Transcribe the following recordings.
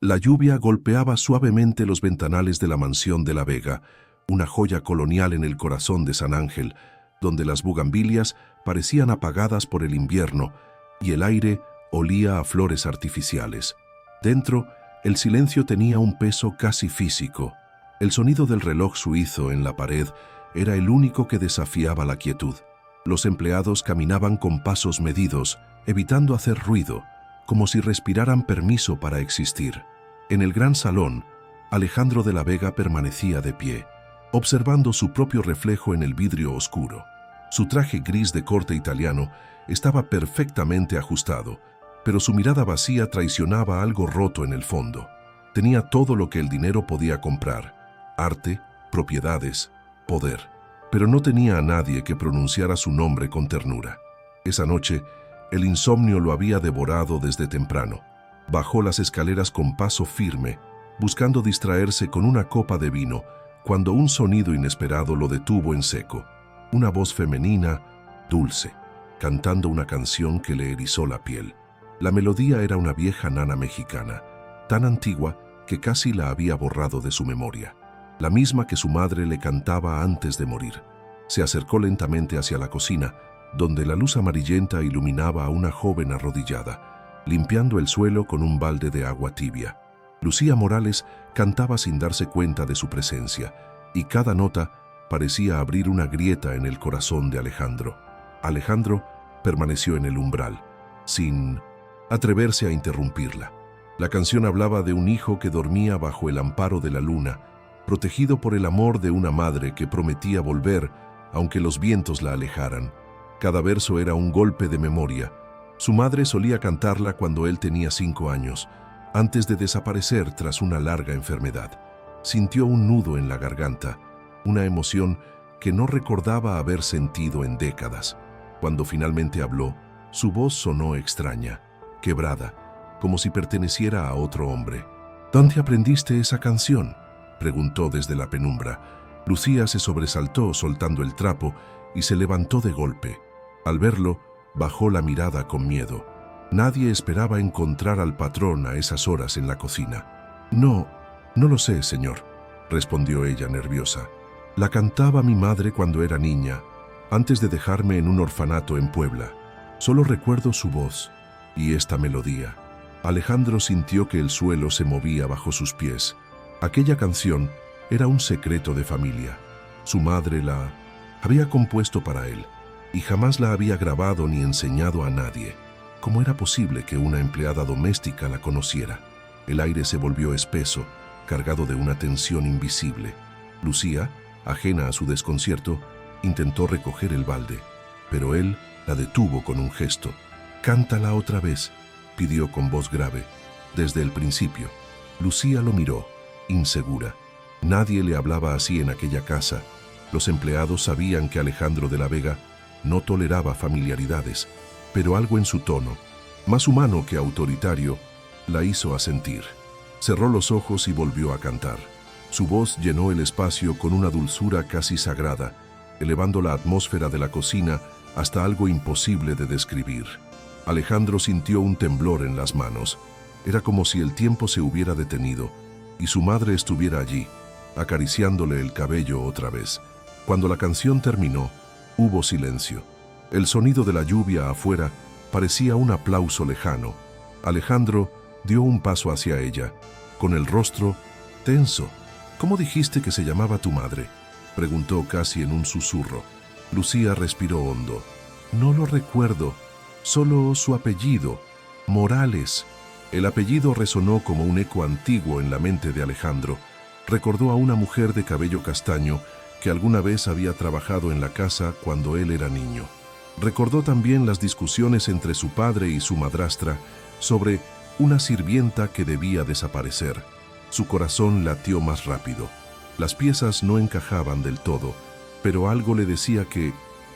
La lluvia golpeaba suavemente los ventanales de la mansión de la Vega, una joya colonial en el corazón de San Ángel, donde las bugambilias parecían apagadas por el invierno y el aire olía a flores artificiales. Dentro, el silencio tenía un peso casi físico. El sonido del reloj suizo en la pared era el único que desafiaba la quietud. Los empleados caminaban con pasos medidos, evitando hacer ruido, como si respiraran permiso para existir. En el gran salón, Alejandro de la Vega permanecía de pie, observando su propio reflejo en el vidrio oscuro. Su traje gris de corte italiano estaba perfectamente ajustado, pero su mirada vacía traicionaba algo roto en el fondo. Tenía todo lo que el dinero podía comprar: arte, propiedades, poder, pero no tenía a nadie que pronunciara su nombre con ternura. Esa noche, el insomnio lo había devorado desde temprano. Bajó las escaleras con paso firme, buscando distraerse con una copa de vino, cuando un sonido inesperado lo detuvo en seco. Una voz femenina, dulce, cantando una canción que le erizó la piel. La melodía era una vieja nana mexicana, tan antigua que casi la había borrado de su memoria. La misma que su madre le cantaba antes de morir. Se acercó lentamente hacia la cocina, donde la luz amarillenta iluminaba a una joven arrodillada, limpiando el suelo con un balde de agua tibia. Lucía Morales cantaba sin darse cuenta de su presencia, y cada nota parecía abrir una grieta en el corazón de Alejandro. Alejandro permaneció en el umbral, sin atreverse a interrumpirla. La canción hablaba de un hijo que dormía bajo el amparo de la luna, protegido por el amor de una madre que prometía volver, aunque los vientos la alejaran. Cada verso era un golpe de memoria. Su madre solía cantarla cuando él tenía 5 años, antes de desaparecer tras una larga enfermedad. Sintió un nudo en la garganta, una emoción que no recordaba haber sentido en décadas. Cuando finalmente habló, su voz sonó extraña, quebrada, como si perteneciera a otro hombre. ¿Dónde aprendiste esa canción?, preguntó desde la penumbra. Lucía se sobresaltó soltando el trapo y se levantó de golpe. Al verlo, bajó la mirada con miedo. Nadie esperaba encontrar al patrón a esas horas en la cocina. No lo sé, señor, respondió ella nerviosa. La cantaba mi madre cuando era niña, antes de dejarme en un orfanato en Puebla. Solo recuerdo su voz y esta melodía. Alejandro sintió que el suelo se movía bajo sus pies. Aquella canción era un secreto de familia. Su madre la había compuesto para él y jamás la había grabado ni enseñado a nadie. ¿Cómo era posible que una empleada doméstica la conociera? El aire se volvió espeso, cargado de una tensión invisible. Lucía, ajena a su desconcierto, intentó recoger el balde, pero él la detuvo con un gesto. «Cántala otra vez», pidió con voz grave. Desde el principio, Lucía lo miró, insegura. Nadie le hablaba así en aquella casa. Los empleados sabían que Alejandro de la Vega no toleraba familiaridades, pero algo en su tono, más humano que autoritario, la hizo asentir. Cerró los ojos y volvió a cantar. Su voz llenó el espacio con una dulzura casi sagrada, elevando la atmósfera de la cocina hasta algo imposible de describir. Alejandro sintió un temblor en las manos. Era como si el tiempo se hubiera detenido y su madre estuviera allí, acariciándole el cabello otra vez. Cuando la canción terminó, hubo silencio. El sonido de la lluvia afuera parecía un aplauso lejano. Alejandro dio un paso hacia ella, con el rostro tenso. «¿Cómo dijiste que se llamaba tu madre?», preguntó casi en un susurro. Lucía respiró hondo. «No lo recuerdo, solo su apellido, Morales». El apellido resonó como un eco antiguo en la mente de Alejandro. Recordó a una mujer de cabello castaño que alguna vez había trabajado en la casa cuando él era niño. Recordó también las discusiones entre su padre y su madrastra sobre una sirvienta que debía desaparecer. Su corazón latió más rápido. Las piezas no encajaban del todo, pero algo le decía que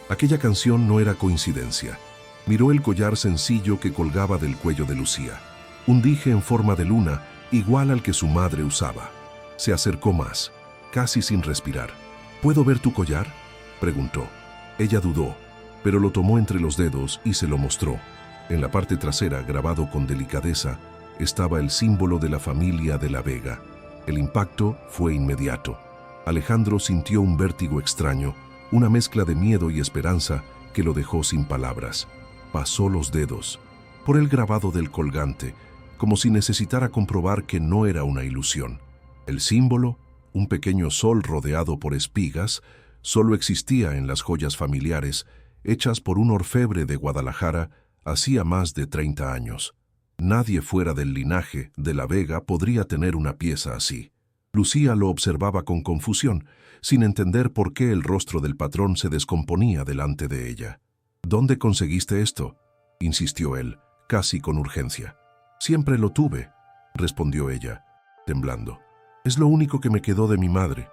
aquella canción no era coincidencia. Miró el collar sencillo que colgaba del cuello de Lucía. Un dije en forma de luna, igual al que su madre usaba. Se acercó más, casi sin respirar. «¿Puedo ver tu collar?», preguntó. Ella dudó, pero lo tomó entre los dedos y se lo mostró. En la parte trasera, grabado con delicadeza, estaba el símbolo de la familia de la Vega. El impacto fue inmediato. Alejandro sintió un vértigo extraño, una mezcla de miedo y esperanza que lo dejó sin palabras. Pasó los dedos por el grabado del colgante, como si necesitara comprobar que no era una ilusión. El símbolo, un pequeño sol rodeado por espigas, solo existía en las joyas familiares, hechas por un orfebre de Guadalajara hacía más de 30 años. Nadie fuera del linaje de la Vega podría tener una pieza así. Lucía lo observaba con confusión, sin entender por qué el rostro del patrón se descomponía delante de ella. «¿Dónde conseguiste esto?», insistió él, casi con urgencia. «Siempre lo tuve», respondió ella, temblando. «Es lo único que me quedó de mi madre.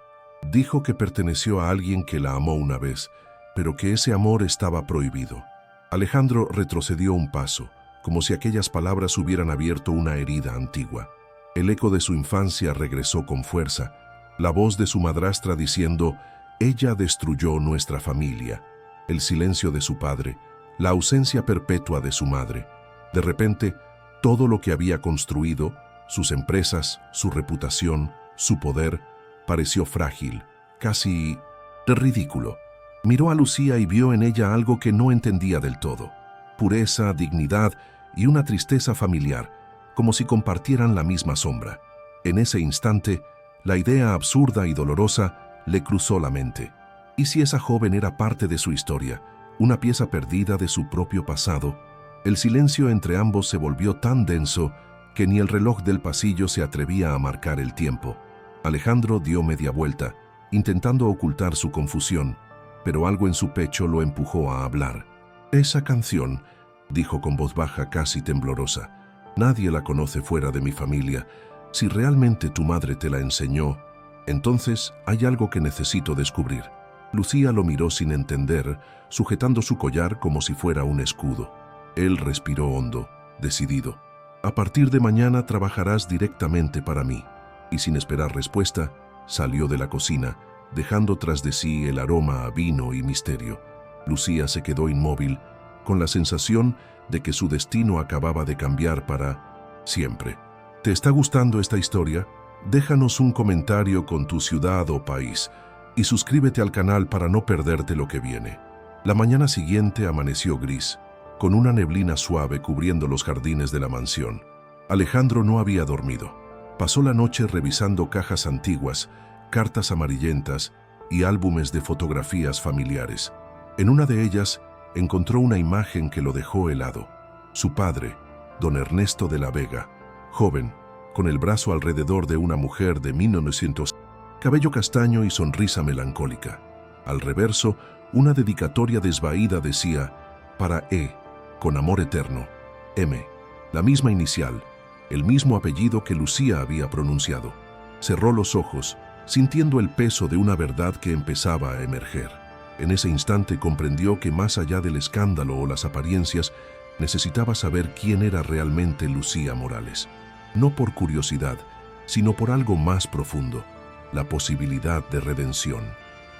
Dijo que perteneció a alguien que la amó una vez, pero que ese amor estaba prohibido». Alejandro retrocedió un paso, como si aquellas palabras hubieran abierto una herida antigua. El eco de su infancia regresó con fuerza, la voz de su madrastra diciendo: «Ella destruyó nuestra familia», el silencio de su padre, la ausencia perpetua de su madre. De repente, todo lo que había construido, sus empresas, su reputación, su poder, pareció frágil, casi ridículo. Miró a Lucía y vio en ella algo que no entendía del todo: pureza, dignidad y una tristeza familiar, como si compartieran la misma sombra. En ese instante, la idea absurda y dolorosa le cruzó la mente. ¿Y si esa joven era parte de su historia, una pieza perdida de su propio pasado? El silencio entre ambos se volvió tan denso que ni el reloj del pasillo se atrevía a marcar el tiempo. Alejandro dio media vuelta, intentando ocultar su confusión, pero algo en su pecho lo empujó a hablar. «Esa canción», dijo con voz baja, casi temblorosa, «nadie la conoce fuera de mi familia. Si realmente tu madre te la enseñó, entonces hay algo que necesito descubrir». Lucía lo miró sin entender, sujetando su collar como si fuera un escudo. Él respiró hondo, decidido. «A partir de mañana trabajarás directamente para mí». Y sin esperar respuesta, salió de la cocina, dejando tras de sí el aroma a vino y misterio. Lucía se quedó inmóvil, con la sensación de que su destino acababa de cambiar para siempre. ¿Te está gustando esta historia? Déjanos un comentario con tu ciudad o país y suscríbete al canal para no perderte lo que viene. La mañana siguiente amaneció gris, con una neblina suave cubriendo los jardines de la mansión. Alejandro no había dormido. Pasó la noche revisando cajas antiguas, cartas amarillentas y álbumes de fotografías familiares. En una de ellas encontró una imagen que lo dejó helado. Su padre, don Ernesto de la Vega, joven, con el brazo alrededor de una mujer de 1900, cabello castaño y sonrisa melancólica. Al reverso, una dedicatoria desvaída decía: «Para E, con amor eterno, M», la misma inicial, el mismo apellido que Lucía había pronunciado. Cerró los ojos, sintiendo el peso de una verdad que empezaba a emerger. En ese instante comprendió que más allá del escándalo o las apariencias, necesitaba saber quién era realmente Lucía Morales. No por curiosidad, sino por algo más profundo: la posibilidad de redención.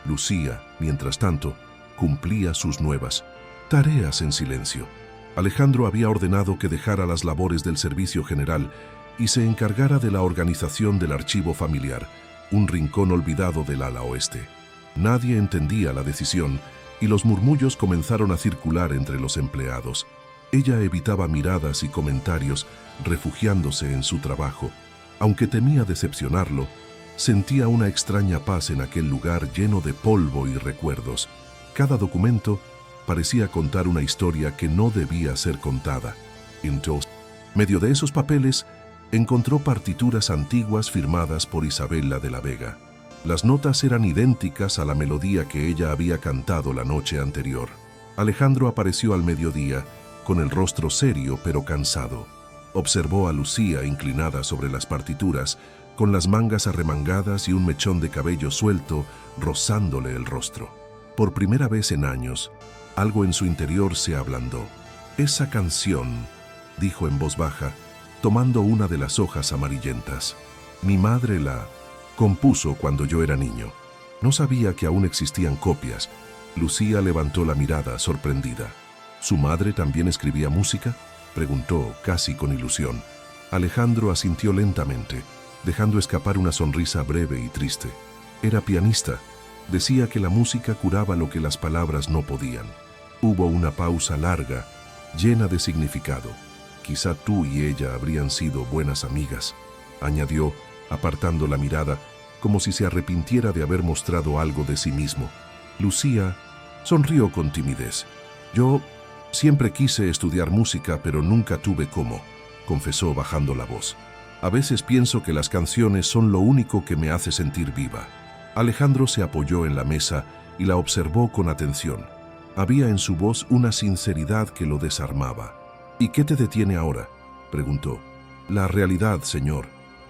Lucía, mientras tanto, cumplía sus nuevas tareas en silencio. Alejandro había ordenado que dejara las labores del servicio general y se encargara de la organización del archivo familiar, un rincón olvidado del ala oeste. Nadie entendía la decisión y los murmullos comenzaron a circular entre los empleados. Ella evitaba miradas y comentarios, refugiándose en su trabajo. Aunque temía decepcionarlo, sentía una extraña paz en aquel lugar lleno de polvo y recuerdos. Cada documento parecía contar una historia que no debía ser contada. Entonces, en medio de esos papeles, encontró partituras antiguas firmadas por Isabela de la Vega. Las notas eran idénticas a la melodía que ella había cantado la noche anterior. Alejandro apareció al mediodía, con el rostro serio pero cansado. Observó a Lucía inclinada sobre las partituras, con las mangas arremangadas y un mechón de cabello suelto rozándole el rostro. Por primera vez en años, algo en su interior se ablandó. «Esa canción», dijo en voz baja, tomando una de las hojas amarillentas, «mi madre la compuso cuando yo era niño. No sabía que aún existían copias». Lucía levantó la mirada, sorprendida. «¿Su madre también escribía música?», preguntó, casi con ilusión. Alejandro asintió lentamente, dejando escapar una sonrisa breve y triste. Era pianista. Decía que la música curaba lo que las palabras no podían. Hubo una pausa larga, llena de significado. Quizá tú y ella habrían sido buenas amigas, añadió, apartando la mirada, como si se arrepintiera de haber mostrado algo de sí mismo. Lucía sonrió con timidez. Yo siempre quise estudiar música, pero nunca tuve cómo, confesó bajando la voz. A veces pienso que las canciones son lo único que me hace sentir viva. Alejandro se apoyó en la mesa y la observó con atención. Había en su voz una sinceridad que lo desarmaba. ¿Y qué te detiene ahora?, preguntó. La realidad, señor,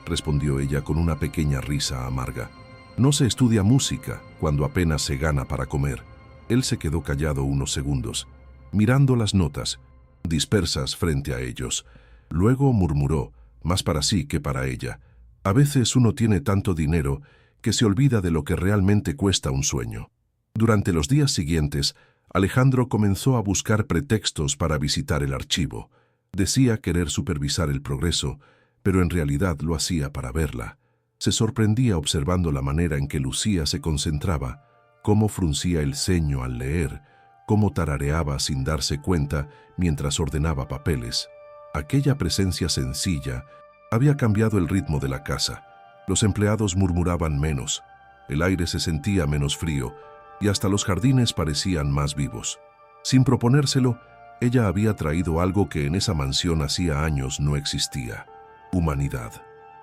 respondió ella con una pequeña risa amarga. No se estudia música cuando apenas se gana para comer. Él se quedó callado unos segundos, mirando las notas, dispersas frente a ellos. Luego murmuró, más para sí que para ella. A veces uno tiene tanto dinero que se olvida de lo que realmente cuesta un sueño. Durante los días siguientes, Alejandro comenzó a buscar pretextos para visitar el archivo. Decía querer supervisar el progreso, pero en realidad lo hacía para verla. Se sorprendía observando la manera en que Lucía se concentraba, cómo fruncía el ceño al leer, cómo tarareaba sin darse cuenta mientras ordenaba papeles. Aquella presencia sencilla había cambiado el ritmo de la casa. Los empleados murmuraban menos, el aire se sentía menos frío y hasta los jardines parecían más vivos. Sin proponérselo, ella había traído algo que en esa mansión hacía años no existía: humanidad.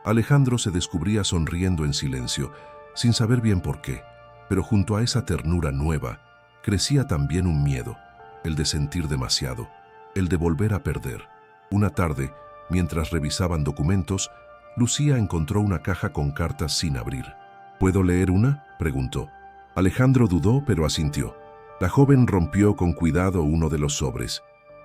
Alejandro se descubría sonriendo en silencio, sin saber bien por qué, pero junto a esa ternura nueva, crecía también un miedo, el de sentir demasiado, el de volver a perder. Una tarde, mientras revisaban documentos, Lucía encontró una caja con cartas sin abrir. ¿Puedo leer una?, preguntó. Alejandro dudó, pero asintió. La joven rompió con cuidado uno de los sobres.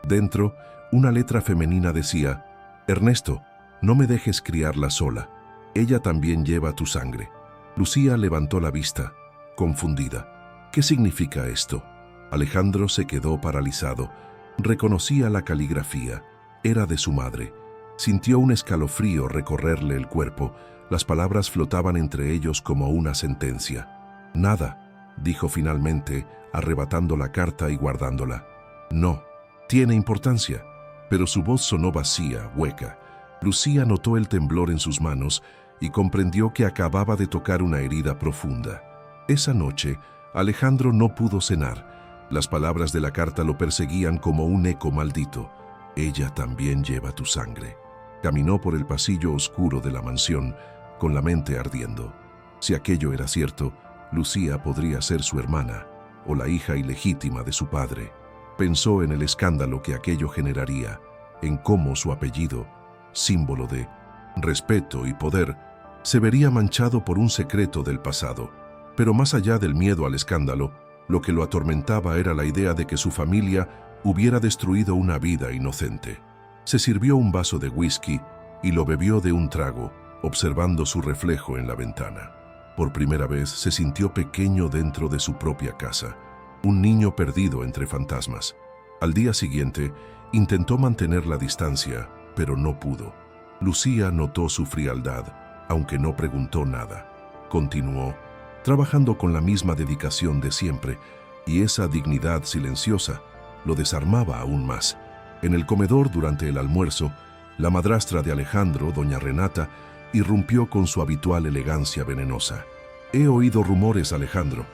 Dentro, una letra femenina decía: Ernesto, no me dejes criarla sola. Ella también lleva tu sangre. Lucía levantó la vista, confundida. ¿Qué significa esto? Alejandro se quedó paralizado. Reconocía la caligrafía. Era de su madre. Sintió un escalofrío recorrerle el cuerpo. Las palabras flotaban entre ellos como una sentencia. Nada, dijo finalmente, arrebatando la carta y guardándola. No, tiene importancia. Pero su voz sonó vacía, hueca. Lucía notó el temblor en sus manos y comprendió que acababa de tocar una herida profunda. Esa noche, Alejandro no pudo cenar. Las palabras de la carta lo perseguían como un eco maldito. Ella también lleva tu sangre. Caminó por el pasillo oscuro de la mansión, con la mente ardiendo. Si aquello era cierto, Lucía podría ser su hermana, o la hija ilegítima de su padre. Pensó en el escándalo que aquello generaría, en cómo su apellido, símbolo de respeto y poder, se vería manchado por un secreto del pasado. Pero más allá del miedo al escándalo, lo que lo atormentaba era la idea de que su familia hubiera destruido una vida inocente. Se sirvió un vaso de whisky y lo bebió de un trago, observando su reflejo en la ventana. Por primera vez se sintió pequeño dentro de su propia casa, un niño perdido entre fantasmas. Al día siguiente, intentó mantener la distancia, pero no pudo. Lucía notó su frialdad, aunque no preguntó nada. Continuó, trabajando con la misma dedicación de siempre, y esa dignidad silenciosa lo desarmaba aún más. En el comedor, durante el almuerzo, la madrastra de Alejandro, doña Renata, irrumpió con su habitual elegancia venenosa. «He oído rumores, Alejandro»,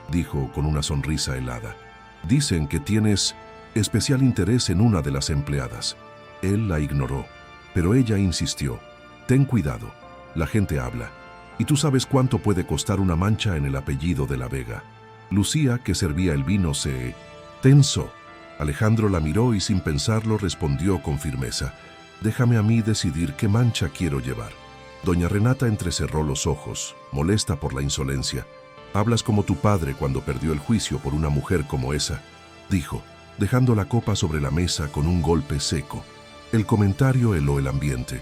dijo con una sonrisa helada. «Dicen que tienes especial interés en una de las empleadas». Él la ignoró, pero ella insistió. «Ten cuidado, la gente habla, y tú sabes cuánto puede costar una mancha en el apellido de la Vega». Lucía, que servía el vino, se tensó. Alejandro la miró y sin pensarlo respondió con firmeza: «Déjame a mí decidir qué mancha quiero llevar». Doña Renata entrecerró los ojos, molesta por la insolencia. «Hablas como tu padre cuando perdió el juicio por una mujer como esa», dijo, dejando la copa sobre la mesa con un golpe seco. El comentario heló el ambiente.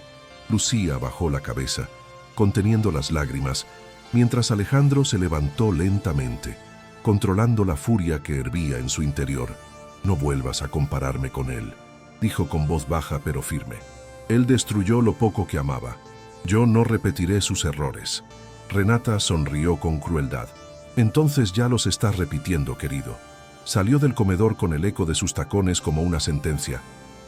Lucía bajó la cabeza, conteniendo las lágrimas, mientras Alejandro se levantó lentamente, controlando la furia que hervía en su interior. «No vuelvas a compararme con él», dijo con voz baja pero firme. Él destruyó lo poco que amaba. Yo no repetiré sus errores. Renata sonrió con crueldad. Entonces ya los estás repitiendo, querido. Salió del comedor con el eco de sus tacones como una sentencia.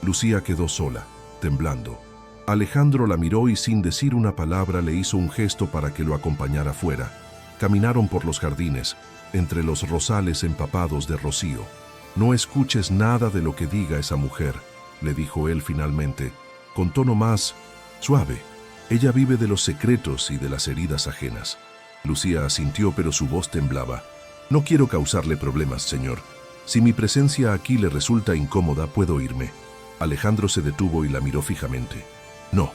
Lucía quedó sola, temblando. Alejandro la miró y sin decir una palabra le hizo un gesto para que lo acompañara fuera. Caminaron por los jardines, entre los rosales empapados de rocío. No escuches nada de lo que diga esa mujer, le dijo él finalmente, con tono más suave. Ella vive de los secretos y de las heridas ajenas. Lucía asintió, pero su voz temblaba. No quiero causarle problemas, señor. Si mi presencia aquí le resulta incómoda, puedo irme. Alejandro se detuvo y la miró fijamente. No,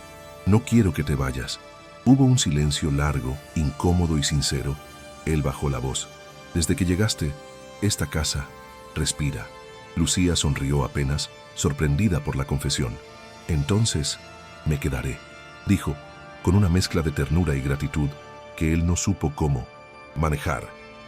no quiero que te vayas. Hubo un silencio largo, incómodo y sincero. Él bajó la voz. Desde que llegaste, esta casa respira. Lucía sonrió apenas, sorprendida por la confesión. Entonces, me quedaré, dijo, con una mezcla de ternura y gratitud que él no supo cómo manejar.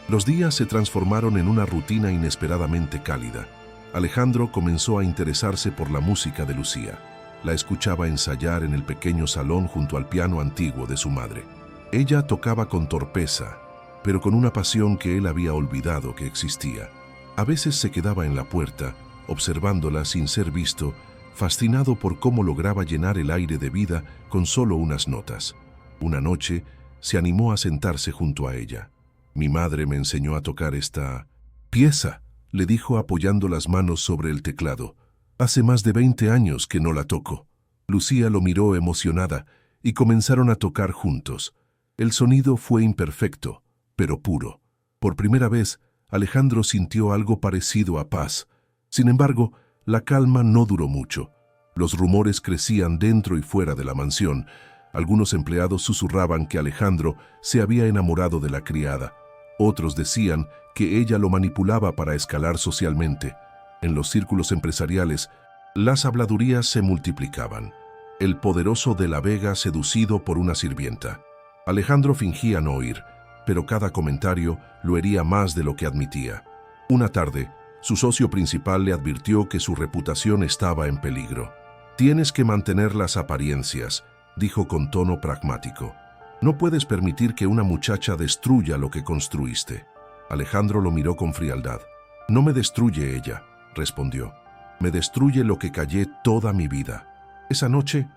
Los días se transformaron en una rutina inesperadamente cálida. Alejandro comenzó a interesarse por la música de Lucía. La escuchaba ensayar en el pequeño salón junto al piano antiguo de su madre. Ella tocaba con torpeza, pero con una pasión que él había olvidado que existía. A veces se quedaba en la puerta, observándola sin ser visto, fascinado por cómo lograba llenar el aire de vida con solo unas notas. Una noche, se animó a sentarse junto a ella. Mi madre me enseñó a tocar esta pieza, le dijo apoyando las manos sobre el teclado. Hace más de 20 años que no la toco. Lucía lo miró emocionada y comenzaron a tocar juntos. El sonido fue imperfecto, pero puro. Por primera vez, Alejandro sintió algo parecido a paz. Sin embargo, la calma no duró mucho. Los rumores crecían dentro y fuera de la mansión. Algunos empleados susurraban que Alejandro se había enamorado de la criada. Otros decían que ella lo manipulaba para escalar socialmente. En los círculos empresariales, las habladurías se multiplicaban. El poderoso de la Vega seducido por una sirvienta. Alejandro fingía no oír, pero cada comentario lo hería más de lo que admitía. Una tarde, su socio principal le advirtió que su reputación estaba en peligro. «Tienes que mantener las apariencias», dijo con tono pragmático. «No puedes permitir que una muchacha destruya lo que construiste». Alejandro lo miró con frialdad. «No me destruye ella», respondió. «Me destruye lo que callé toda mi vida». Esa noche,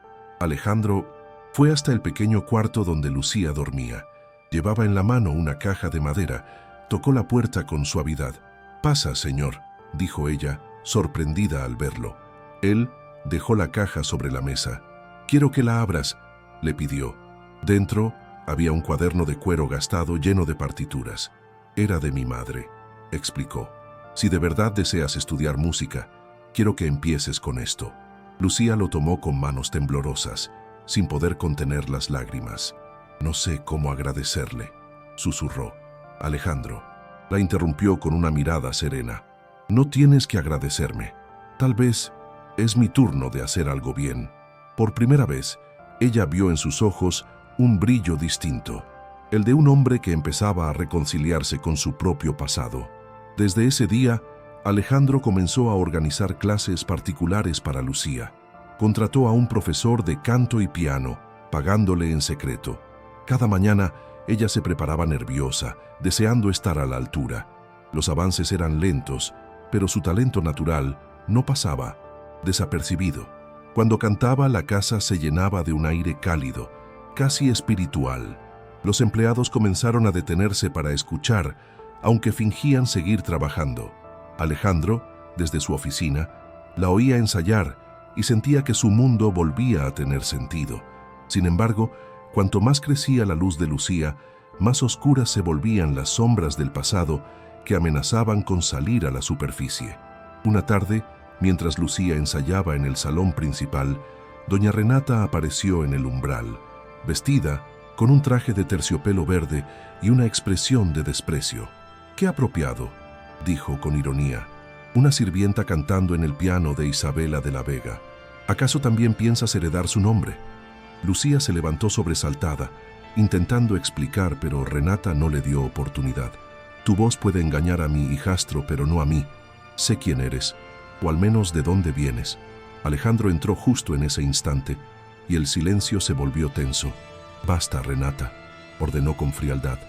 Alejandro fue hasta el pequeño cuarto donde Lucía dormía. Llevaba en la mano una caja de madera. Tocó la puerta con suavidad. «Pasa, señor», dijo ella, sorprendida al verlo. Él dejó la caja sobre la mesa. «Quiero que la abras», le pidió. Dentro había un cuaderno de cuero gastado lleno de partituras. «Era de mi madre», explicó. «Si de verdad deseas estudiar música, quiero que empieces con esto». Lucía lo tomó con manos temblorosas, sin poder contener las lágrimas. «No sé cómo agradecerle», susurró. Alejandro la interrumpió con una mirada serena. «No tienes que agradecerme. Tal vez es mi turno de hacer algo bien». Por primera vez, ella vio en sus ojos un brillo distinto, el de un hombre que empezaba a reconciliarse con su propio pasado. Desde ese día, Alejandro comenzó a organizar clases particulares para Lucía. Contrató a un profesor de canto y piano, pagándole en secreto. Cada mañana, ella se preparaba nerviosa, deseando estar a la altura. Los avances eran lentos, pero su talento natural no pasaba desapercibido. Cuando cantaba, la casa se llenaba de un aire cálido, casi espiritual. Los empleados comenzaron a detenerse para escuchar, aunque fingían seguir trabajando. Alejandro, desde su oficina, la oía ensayar y sentía que su mundo volvía a tener sentido. Sin embargo, cuanto más crecía la luz de Lucía, más oscuras se volvían las sombras del pasado que amenazaban con salir a la superficie. Una tarde, mientras Lucía ensayaba en el salón principal, doña Renata apareció en el umbral, vestida con un traje de terciopelo verde y una expresión de desprecio. «Qué apropiado», dijo con ironía, «una sirvienta cantando en el piano de Isabela de la Vega. ¿Acaso también piensas heredar su nombre?» Lucía se levantó sobresaltada, intentando explicar, pero Renata no le dio oportunidad. «Tu voz puede engañar a mi hijastro, pero no a mí. Sé quién eres, o al menos de dónde vienes». Alejandro entró justo en ese instante, y el silencio se volvió tenso. «Basta, Renata», ordenó con frialdad.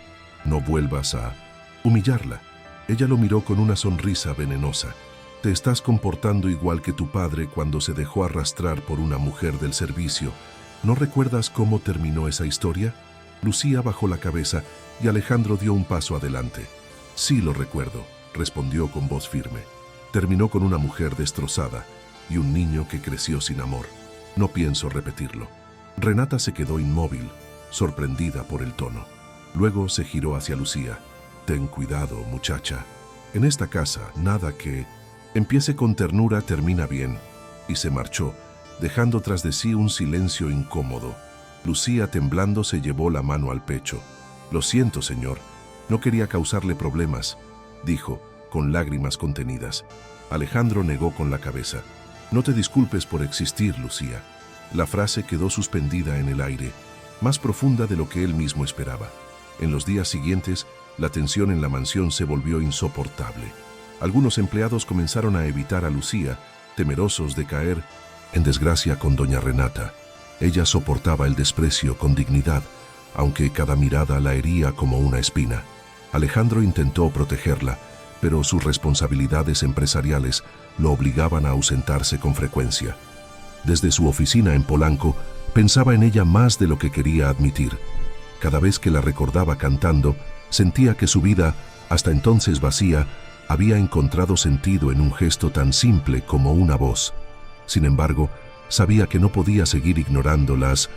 «No vuelvas a humillarla». Ella lo miró con una sonrisa venenosa. «Te estás comportando igual que tu padre cuando se dejó arrastrar por una mujer del servicio. ¿No recuerdas cómo terminó esa historia?». Lucía bajó la cabeza y Alejandro dio un paso adelante. «Sí lo recuerdo», respondió con voz firme. «Terminó con una mujer destrozada y un niño que creció sin amor. No pienso repetirlo». Renata se quedó inmóvil, sorprendida por el tono. Luego se giró hacia Lucía. «Ten cuidado, muchacha. En esta casa, nada que empiece con ternura termina bien». Y se marchó, dejando tras de sí un silencio incómodo. Lucía, temblando, se llevó la mano al pecho. «Lo siento, señor. No quería causarle problemas», dijo, con lágrimas contenidas. Alejandro negó con la cabeza. «No te disculpes por existir, Lucía». La frase quedó suspendida en el aire, más profunda de lo que él mismo esperaba. En los días siguientes, la tensión en la mansión se volvió insoportable. Algunos empleados comenzaron a evitar a Lucía, temerosos de caer en desgracia con doña Renata. Ella soportaba el desprecio con dignidad, aunque cada mirada la hería como una espina. Alejandro intentó protegerla, pero sus responsabilidades empresariales lo obligaban a ausentarse con frecuencia. Desde su oficina en Polanco, pensaba en ella más de lo que quería admitir. Cada vez que la recordaba cantando, sentía que su vida, hasta entonces vacía, había encontrado sentido en un gesto tan simple como una voz. Sin embargo, sabía que no podía seguir ignorando las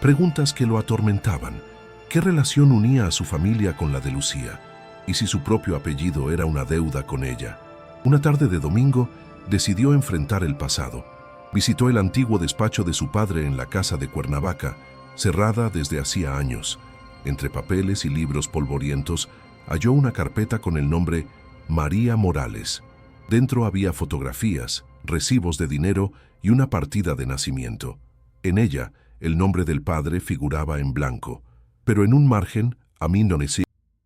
preguntas que lo atormentaban. ¿Qué relación unía a su familia con la de Lucía? ¿Y si su propio apellido era una deuda con ella? Una tarde de domingo, decidió enfrentar el pasado. Visitó el antiguo despacho de su padre en la casa de Cuernavaca, cerrada desde hacía años. Entre papeles y libros polvorientos, halló una carpeta con el nombre María Morales. Dentro había fotografías, recibos de dinero y una partida de nacimiento. En ella, el nombre del padre figuraba en blanco, pero en un margen, a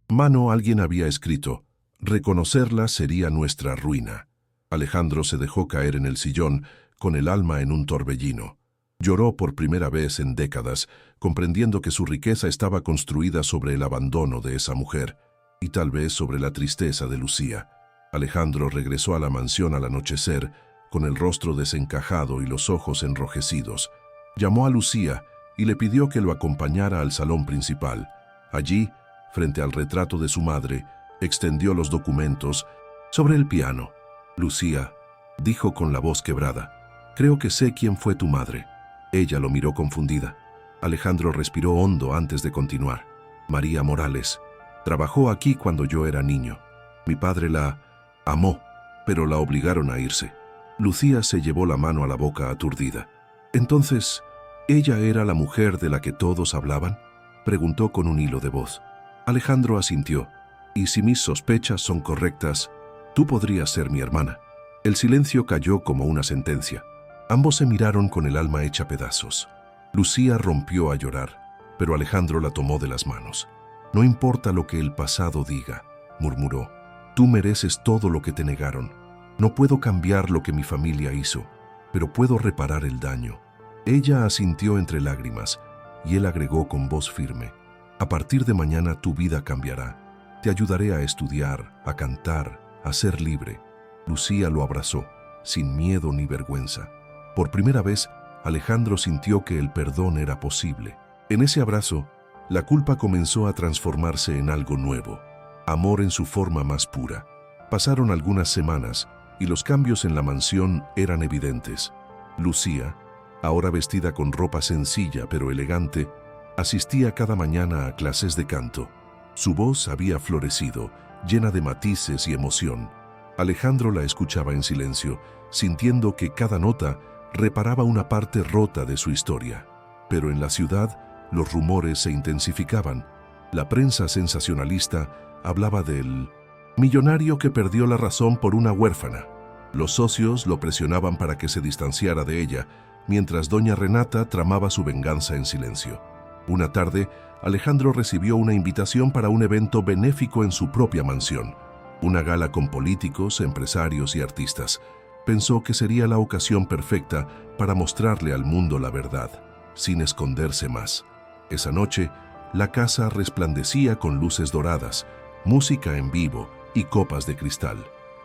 mano alguien había escrito: «Reconocerla sería nuestra ruina». Alejandro se dejó caer en el sillón, con el alma en un torbellino. Lloró por primera vez en décadas, comprendiendo que su riqueza estaba construida sobre el abandono de esa mujer, y tal vez sobre la tristeza de Lucía. Alejandro regresó a la mansión al anochecer, con el rostro desencajado y los ojos enrojecidos. Llamó a Lucía y le pidió que lo acompañara al salón principal. Allí, frente al retrato de su madre, extendió los documentos sobre el piano. «Lucía», dijo con la voz quebrada, «creo que sé quién fue tu madre». Ella lo miró confundida. Alejandro respiró hondo antes de continuar. «María Morales. Trabajó aquí cuando yo era niño. Mi padre la amó, pero la obligaron a irse». Lucía se llevó la mano a la boca aturdida. «¿Entonces, ella era la mujer de la que todos hablaban?», preguntó con un hilo de voz. Alejandro asintió. «Y si mis sospechas son correctas, tú podrías ser mi hermana». El silencio cayó como una sentencia. Ambos se miraron con el alma hecha pedazos. Lucía rompió a llorar, pero Alejandro la tomó de las manos. «No importa lo que el pasado diga», murmuró. «Tú mereces todo lo que te negaron. No puedo cambiar lo que mi familia hizo, pero puedo reparar el daño». Ella asintió entre lágrimas, y él agregó con voz firme: «A partir de mañana tu vida cambiará. Te ayudaré a estudiar, a cantar, a ser libre». Lucía lo abrazó, sin miedo ni vergüenza. Por primera vez, Alejandro sintió que el perdón era posible. En ese abrazo, la culpa comenzó a transformarse en algo nuevo, amor en su forma más pura. Pasaron algunas semanas y los cambios en la mansión eran evidentes. Lucía, ahora vestida con ropa sencilla pero elegante, asistía cada mañana a clases de canto. Su voz había florecido, llena de matices y emoción. Alejandro la escuchaba en silencio, sintiendo que cada nota reparaba una parte rota de su historia. Pero en la ciudad, los rumores se intensificaban. La prensa sensacionalista hablaba del millonario que perdió la razón por una huérfana. Los socios lo presionaban para que se distanciara de ella, mientras doña Renata tramaba su venganza en silencio. Una tarde, Alejandro recibió una invitación para un evento benéfico en su propia mansión. Una gala con políticos, empresarios y artistas. Pensó que sería la ocasión perfecta para mostrarle al mundo la verdad. sin esconderse más. Esa noche, la casa resplandecía con luces doradas, música en vivo y copas de cristal.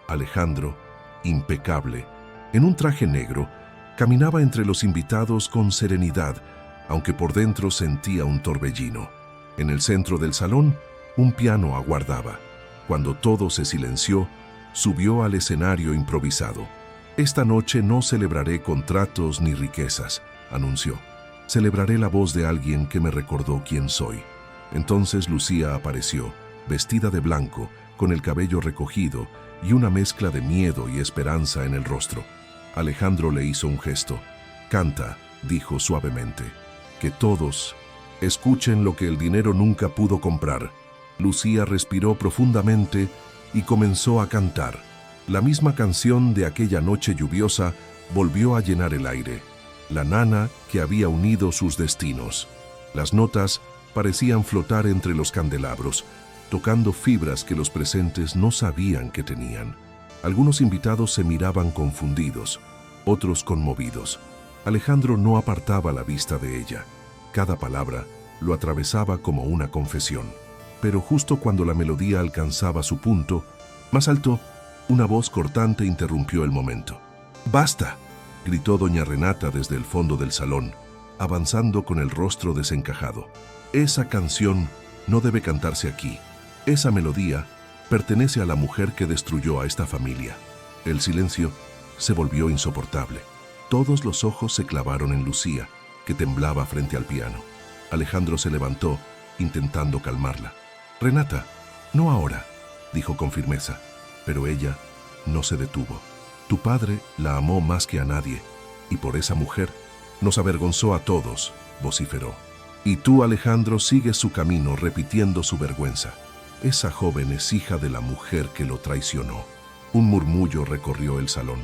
Alejandro, impecable, en un traje negro, caminaba entre los invitados con serenidad, aunque por dentro sentía un torbellino. En el centro del salón, un piano aguardaba. Cuando todo se silenció, subió al escenario improvisado. «Esta noche no celebraré contratos ni riquezas», anunció. «Celebraré la voz de alguien que me recordó quién soy». Entonces Lucía apareció, vestida de blanco, con el cabello recogido y una mezcla de miedo y esperanza en el rostro. Alejandro le hizo un gesto. «Canta», dijo suavemente. «Que todos escuchen lo que el dinero nunca pudo comprar». Lucía respiró profundamente y comenzó a cantar. La misma canción de aquella noche lluviosa volvió a llenar el aire. La nana que había unido sus destinos. Las notas parecían flotar entre los candelabros, tocando fibras que los presentes no sabían que tenían. Algunos invitados se miraban confundidos, otros conmovidos. Alejandro no apartaba la vista de ella. Cada palabra lo atravesaba como una confesión. Pero justo cuando la melodía alcanzaba su punto más alto, una voz cortante interrumpió el momento. «¡Basta!», gritó doña Renata desde el fondo del salón, avanzando con el rostro desencajado. «Esa canción no debe cantarse aquí. Esa melodía pertenece a la mujer que destruyó a esta familia». El silencio se volvió insoportable. Todos los ojos se clavaron en Lucía, que temblaba frente al piano. Alejandro se levantó, intentando calmarla. «Renata, no ahora», dijo con firmeza, pero ella no se detuvo. «Tu padre la amó más que a nadie, y por esa mujer nos avergonzó a todos», vociferó. «Y tú, Alejandro, sigues su camino repitiendo su vergüenza. Esa joven es hija de la mujer que lo traicionó». Un murmullo recorrió el salón.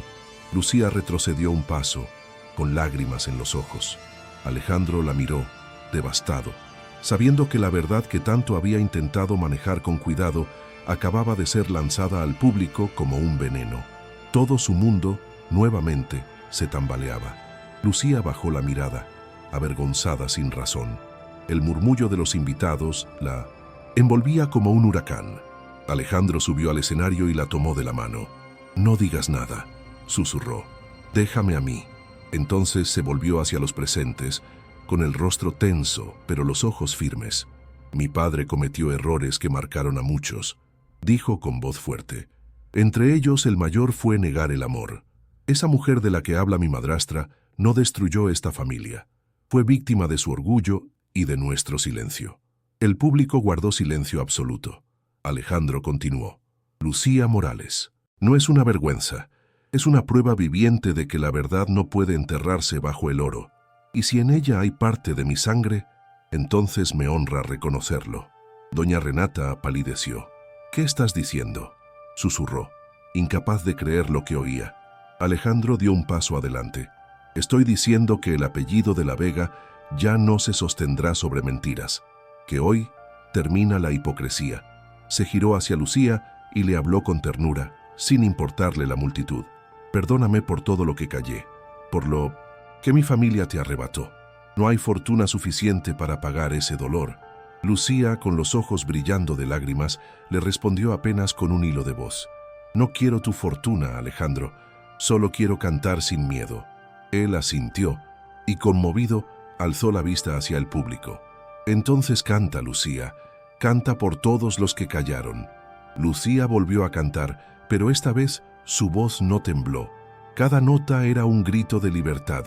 Lucía retrocedió un paso, con lágrimas en los ojos. Alejandro la miró, devastado, sabiendo que la verdad que tanto había intentado manejar con cuidado acababa de ser lanzada al público como un veneno. Todo su mundo, nuevamente, se tambaleaba. Lucía bajó la mirada, avergonzada sin razón. El murmullo de los invitados la envolvía como un huracán. Alejandro subió al escenario y la tomó de la mano. «No digas nada», susurró. «Déjame a mí». Entonces se volvió hacia los presentes, con el rostro tenso, pero los ojos firmes. «Mi padre cometió errores que marcaron a muchos», dijo con voz fuerte. «Entre ellos el mayor fue negar el amor. Esa mujer de la que habla mi madrastra no destruyó esta familia. Fue víctima de su orgullo y de nuestro silencio». El público guardó silencio absoluto. Alejandro continuó. «Lucía Morales, no es una vergüenza. Es una prueba viviente de que la verdad no puede enterrarse bajo el oro. Y si en ella hay parte de mi sangre, entonces me honra reconocerlo». Doña Renata palideció. «¿Qué estás diciendo?», susurró, incapaz de creer lo que oía. Alejandro dio un paso adelante. «Estoy diciendo que el apellido de la Vega ya no se sostendrá sobre mentiras, que hoy termina la hipocresía». Se giró hacia Lucía y le habló con ternura, sin importarle la multitud. «Perdóname por todo lo que callé, por lo que mi familia te arrebató. No hay fortuna suficiente para pagar ese dolor». Lucía, con los ojos brillando de lágrimas, le respondió apenas con un hilo de voz. «No quiero tu fortuna, Alejandro, solo quiero cantar sin miedo». Él asintió y, conmovido, alzó la vista hacia el público. «Entonces canta, Lucía, canta por todos los que callaron». Lucía volvió a cantar, pero esta vez su voz no tembló. Cada nota era un grito de libertad,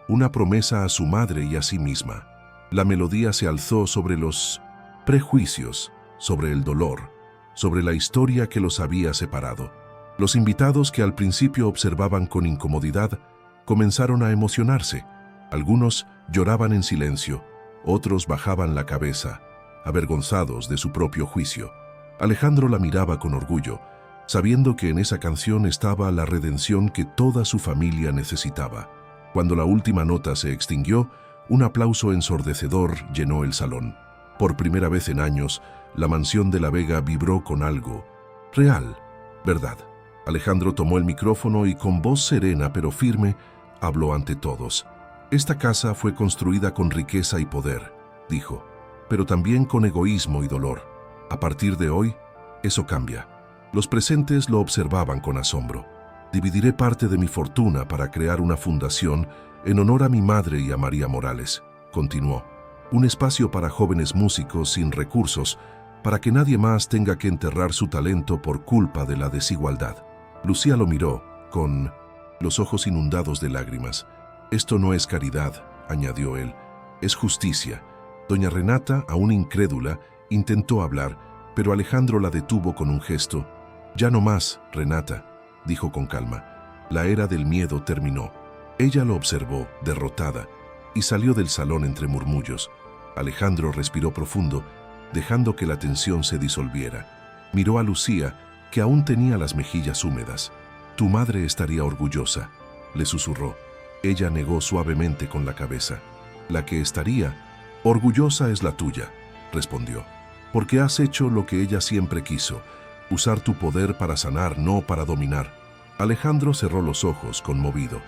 una promesa a su madre y a sí misma. La melodía se alzó sobre los prejuicios, sobre el dolor, sobre la historia que los había separado. Los invitados, que al principio observaban con incomodidad, comenzaron a emocionarse. Algunos lloraban en silencio, otros bajaban la cabeza, avergonzados de su propio juicio. Alejandro la miraba con orgullo, sabiendo que en esa canción estaba la redención que toda su familia necesitaba. Cuando la última nota se extinguió, un aplauso ensordecedor llenó el salón. Por primera vez en años, la mansión de la Vega vibró con algo real, verdad. Alejandro tomó el micrófono y con voz serena pero firme habló ante todos. Esta casa fue construida con riqueza y poder, dijo, pero también con egoísmo y dolor. A partir de hoy, eso cambia. Los presentes lo observaban con asombro. Dividiré parte de mi fortuna para crear una fundación en honor a mi madre y a María Morales, continuó. Un espacio para jóvenes músicos sin recursos, para que nadie más tenga que enterrar su talento por culpa de la desigualdad. Lucía lo miró, con los ojos inundados de lágrimas. Esto no es caridad, añadió él, es justicia. Doña Renata, aún incrédula, intentó hablar, pero Alejandro la detuvo con un gesto. Ya no más, Renata, dijo con calma. La era del miedo terminó. Ella lo observó, derrotada, y salió del salón entre murmullos. Alejandro respiró profundo, dejando que la tensión se disolviera. Miró a Lucía, que aún tenía las mejillas húmedas. Tu madre estaría orgullosa, le susurró. Ella negó suavemente con la cabeza. La que estaría orgullosa es la tuya, respondió, porque has hecho lo que ella siempre quiso, usar tu poder para sanar, no para dominar. Alejandro cerró los ojos, conmovido.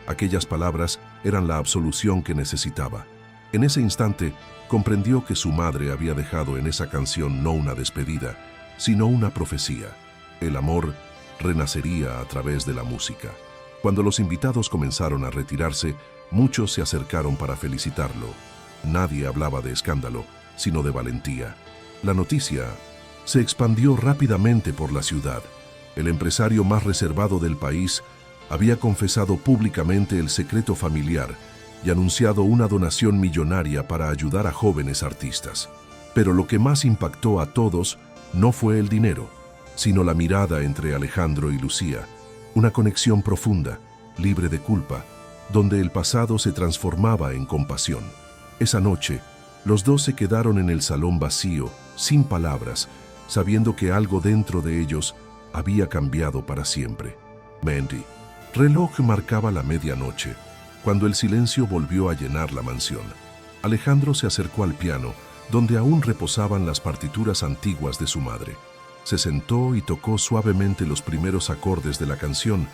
Aquellas palabras eran la absolución que necesitaba. En ese instante, comprendió que su madre había dejado en esa canción no una despedida, sino una profecía. El amor renacería a través de la música. Cuando los invitados comenzaron a retirarse, muchos se acercaron para felicitarlo. Nadie hablaba de escándalo, sino de valentía. La noticia se expandió rápidamente por la ciudad. El empresario más reservado del país había confesado públicamente el secreto familiar y anunciado una donación millonaria para ayudar a jóvenes artistas. Pero lo que más impactó a todos no fue el dinero, sino la mirada entre Alejandro y Lucía, una conexión profunda, libre de culpa, donde el pasado se transformaba en compasión. Esa noche, los dos se quedaron en el salón vacío, sin palabras, sabiendo que algo dentro de ellos había cambiado para siempre. Mandy. Reloj marcaba la medianoche, cuando el silencio volvió a llenar la mansión. Alejandro se acercó al piano, donde aún reposaban las partituras antiguas de su madre. Se sentó y tocó suavemente los primeros acordes de la canción,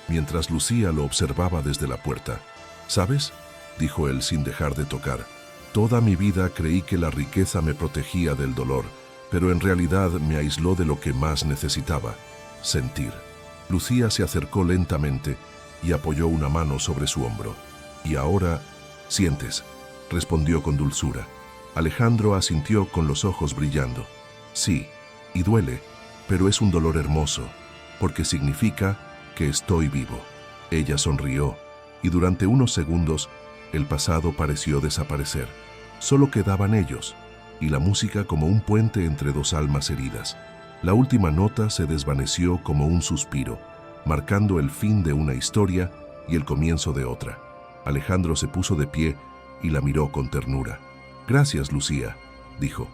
mientras Lucía lo observaba desde la puerta. ¿Sabes?, dijo él sin dejar de tocar. Toda mi vida creí que la riqueza me protegía del dolor, pero en realidad me aisló de lo que más necesitaba: sentir. Lucía se acercó lentamente y apoyó una mano sobre su hombro. «Y ahora, sientes», respondió con dulzura. Alejandro asintió con los ojos brillando. «Sí, y duele, pero es un dolor hermoso, porque significa que estoy vivo». Ella sonrió, y durante unos segundos el pasado pareció desaparecer. Solo quedaban ellos, y la música como un puente entre dos almas heridas. La última nota se desvaneció como un suspiro, marcando el fin de una historia y el comienzo de otra. Alejandro se puso de pie y la miró con ternura. «Gracias, Lucía», dijo.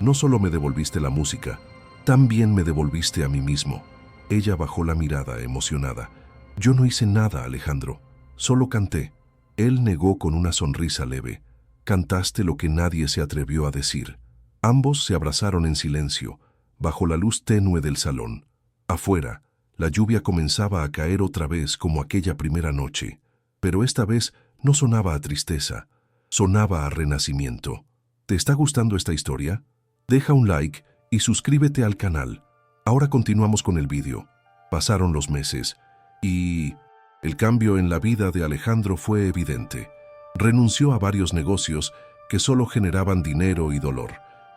«No solo me devolviste la música, también me devolviste a mí mismo». Ella bajó la mirada, emocionada. «Yo no hice nada, Alejandro, solo canté». Él negó con una sonrisa leve. «Cantaste lo que nadie se atrevió a decir». Ambos se abrazaron en silencio, bajo la luz tenue del salón. Afuera, la lluvia comenzaba a caer otra vez como aquella primera noche, pero esta vez no sonaba a tristeza, sonaba a renacimiento. ¿Te está gustando esta historia? Deja un like y suscríbete al canal. Ahora continuamos con el vídeo. Pasaron los meses y el cambio en la vida de Alejandro fue evidente. Renunció a varios negocios que solo generaban dinero y dolor.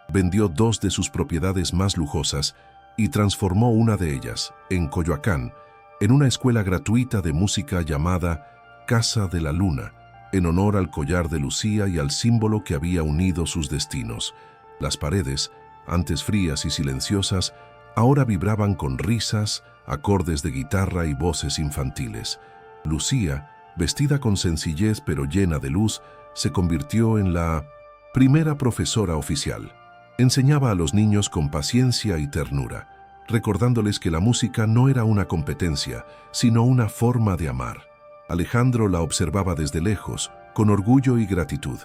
Vendió 2 de sus propiedades más lujosas y transformó una de ellas, en Coyoacán, en una escuela gratuita de música llamada Casa de la Luna, en honor al collar de Lucía y al símbolo que había unido sus destinos. Las paredes, antes frías y silenciosas, ahora vibraban con risas, acordes de guitarra y voces infantiles. Lucía, vestida con sencillez pero llena de luz, se convirtió en la primera profesora oficial. Enseñaba a los niños con paciencia y ternura, recordándoles que la música no era una competencia, sino una forma de amar. Alejandro la observaba desde lejos, con orgullo y gratitud.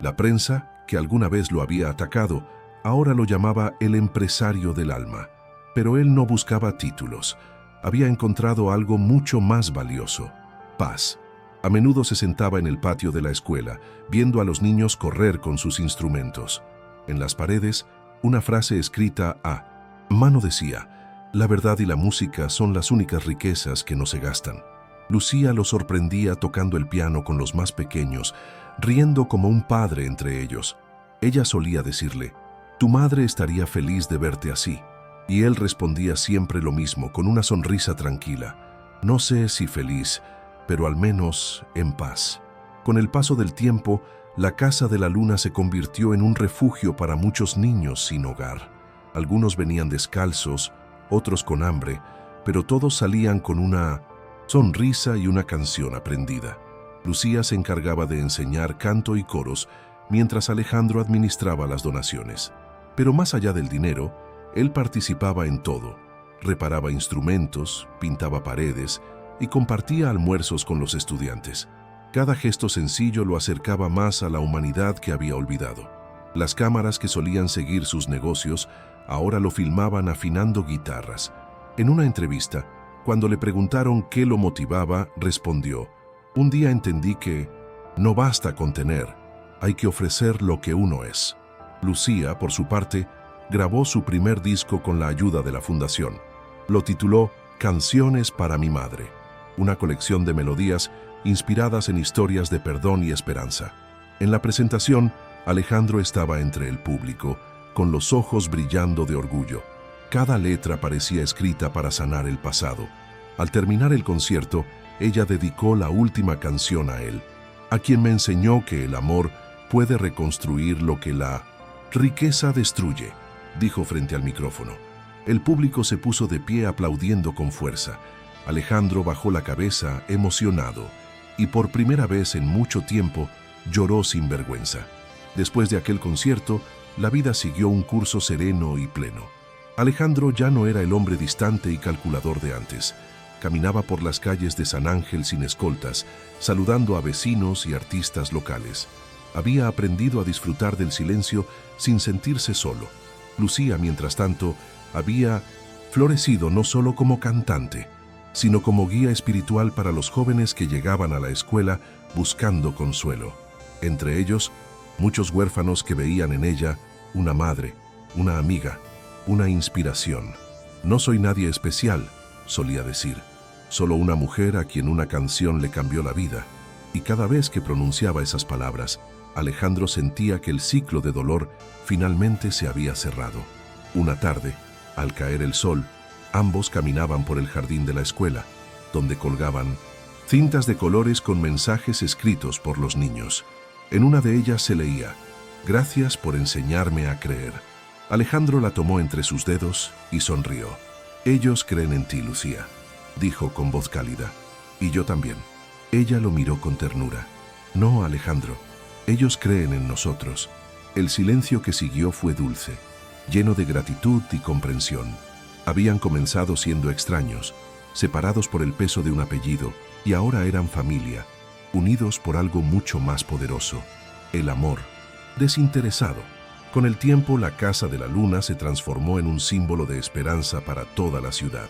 La prensa, que alguna vez lo había atacado, ahora lo llamaba el empresario del alma. Pero él no buscaba títulos. Había encontrado algo mucho más valioso: paz. A menudo se sentaba en el patio de la escuela, viendo a los niños correr con sus instrumentos. En las paredes, una frase escrita a mano decía: «La verdad y la música son las únicas riquezas que no se gastan». Lucía lo sorprendía tocando el piano con los más pequeños, riendo como un padre entre ellos. Ella solía decirle: «Tu madre estaría feliz de verte así». Y él respondía siempre lo mismo, con una sonrisa tranquila: «No sé si feliz, pero al menos en paz». Con el paso del tiempo, la Casa de la Luna se convirtió en un refugio para muchos niños sin hogar. Algunos venían descalzos, otros con hambre, pero todos salían con una sonrisa y una canción aprendida. Lucía se encargaba de enseñar canto y coros, mientras Alejandro administraba las donaciones. Pero más allá del dinero, él participaba en todo. Reparaba instrumentos, pintaba paredes y compartía almuerzos con los estudiantes. Cada gesto sencillo lo acercaba más a la humanidad que había olvidado. Las cámaras que solían seguir sus negocios ahora lo filmaban afinando guitarras. En una entrevista, cuando le preguntaron qué lo motivaba, respondió: «Un día entendí que no basta con tener, hay que ofrecer lo que uno es». Lucía, por su parte, grabó su primer disco con la ayuda de la fundación. Lo tituló Canciones para mi madre, una colección de melodías inspiradas en historias de perdón y esperanza. En la presentación, Alejandro estaba entre el público, con los ojos brillando de orgullo. Cada letra parecía escrita para sanar el pasado. Al terminar el concierto, ella dedicó la última canción a él, a quien me enseñó que el amor puede reconstruir lo que la riqueza destruye, dijo frente al micrófono. El público se puso de pie aplaudiendo con fuerza. Alejandro bajó la cabeza, emocionado, y por primera vez en mucho tiempo lloró sin vergüenza. Después de aquel concierto, la vida siguió un curso sereno y pleno. Alejandro ya no era el hombre distante y calculador de antes. Caminaba por las calles de San Ángel sin escoltas, saludando a vecinos y artistas locales. Había aprendido a disfrutar del silencio sin sentirse solo. Lucía, mientras tanto, había florecido no solo como cantante, sino como guía espiritual para los jóvenes que llegaban a la escuela buscando consuelo. Entre ellos, muchos huérfanos que veían en ella una madre, una amiga, una inspiración. «No soy nadie especial», solía decir, «solo una mujer a quien una canción le cambió la vida». Y cada vez que pronunciaba esas palabras, Alejandro sentía que el ciclo de dolor finalmente se había cerrado. Una tarde, al caer el sol, ambos caminaban por el jardín de la escuela, donde colgaban cintas de colores con mensajes escritos por los niños. En una de ellas se leía: «Gracias por enseñarme a creer». Alejandro la tomó entre sus dedos y sonrió. «Ellos creen en ti, Lucía», dijo con voz cálida. «Y yo también». Ella lo miró con ternura. «No, Alejandro, ellos creen en nosotros». El silencio que siguió fue dulce, lleno de gratitud y comprensión. Habían comenzado siendo extraños, separados por el peso de un apellido, y ahora eran familia, unidos por algo mucho más poderoso: el amor, desinteresado. Con el tiempo, la Casa de la Luna se transformó en un símbolo de esperanza para toda la ciudad.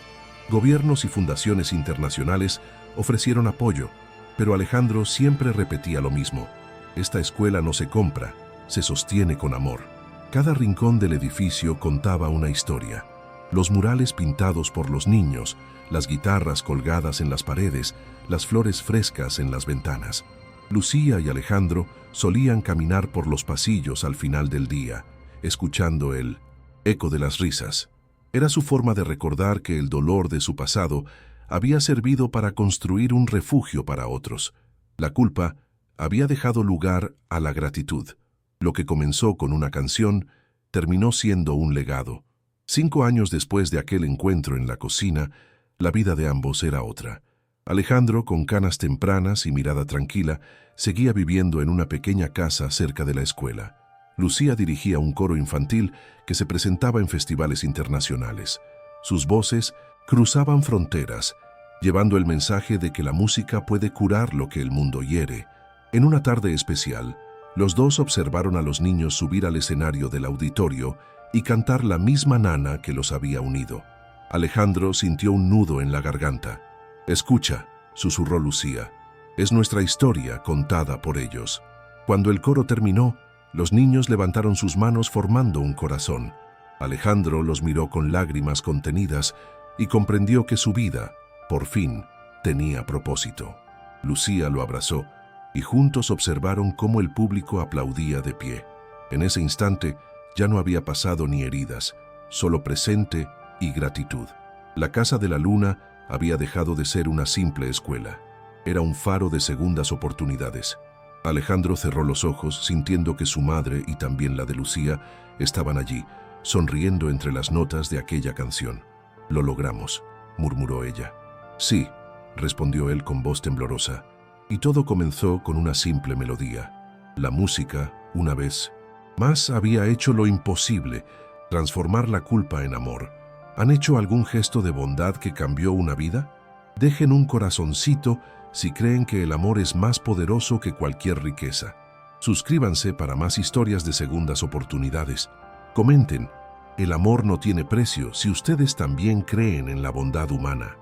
Gobiernos y fundaciones internacionales ofrecieron apoyo, pero Alejandro siempre repetía lo mismo: «Esta escuela no se compra, se sostiene con amor». Cada rincón del edificio contaba una historia. Los murales pintados por los niños, las guitarras colgadas en las paredes, las flores frescas en las ventanas. Lucía y Alejandro solían caminar por los pasillos al final del día, escuchando el eco de las risas. Era su forma de recordar que el dolor de su pasado había servido para construir un refugio para otros. La culpa había dejado lugar a la gratitud. Lo que comenzó con una canción terminó siendo un legado. 5 años después de aquel encuentro en la cocina, la vida de ambos era otra. Alejandro, con canas tempranas y mirada tranquila, seguía viviendo en una pequeña casa cerca de la escuela. Lucía dirigía un coro infantil que se presentaba en festivales internacionales. Sus voces cruzaban fronteras, llevando el mensaje de que la música puede curar lo que el mundo hiere. En una tarde especial, los dos observaron a los niños subir al escenario del auditorio y cantar la misma nana que los había unido. Alejandro sintió un nudo en la garganta. «Escucha», susurró Lucía, Es nuestra historia contada por ellos. Cuando el coro terminó, los niños levantaron sus manos formando un corazón. Alejandro los miró con lágrimas contenidas y comprendió que su vida, por fin, tenía propósito. Lucía lo abrazó y juntos observaron cómo el público aplaudía de pie. En ese instante ya no había pasado ni heridas, solo presente y gratitud. La Casa de la Luna había dejado de ser una simple escuela. Era un faro de segundas oportunidades. Alejandro cerró los ojos, sintiendo que su madre y también la de Lucía estaban allí, sonriendo entre las notas de aquella canción. «Lo logramos», murmuró ella. «Sí», respondió él con voz temblorosa. Y todo comenzó con una simple melodía. La música, una vez más, había hecho lo imposible, transformar la culpa en amor. ¿Han hecho algún gesto de bondad que cambió una vida? Dejen un corazoncito si creen que el amor es más poderoso que cualquier riqueza. Suscríbanse para más historias de segundas oportunidades. Comenten, el amor no tiene precio si ustedes también creen en la bondad humana.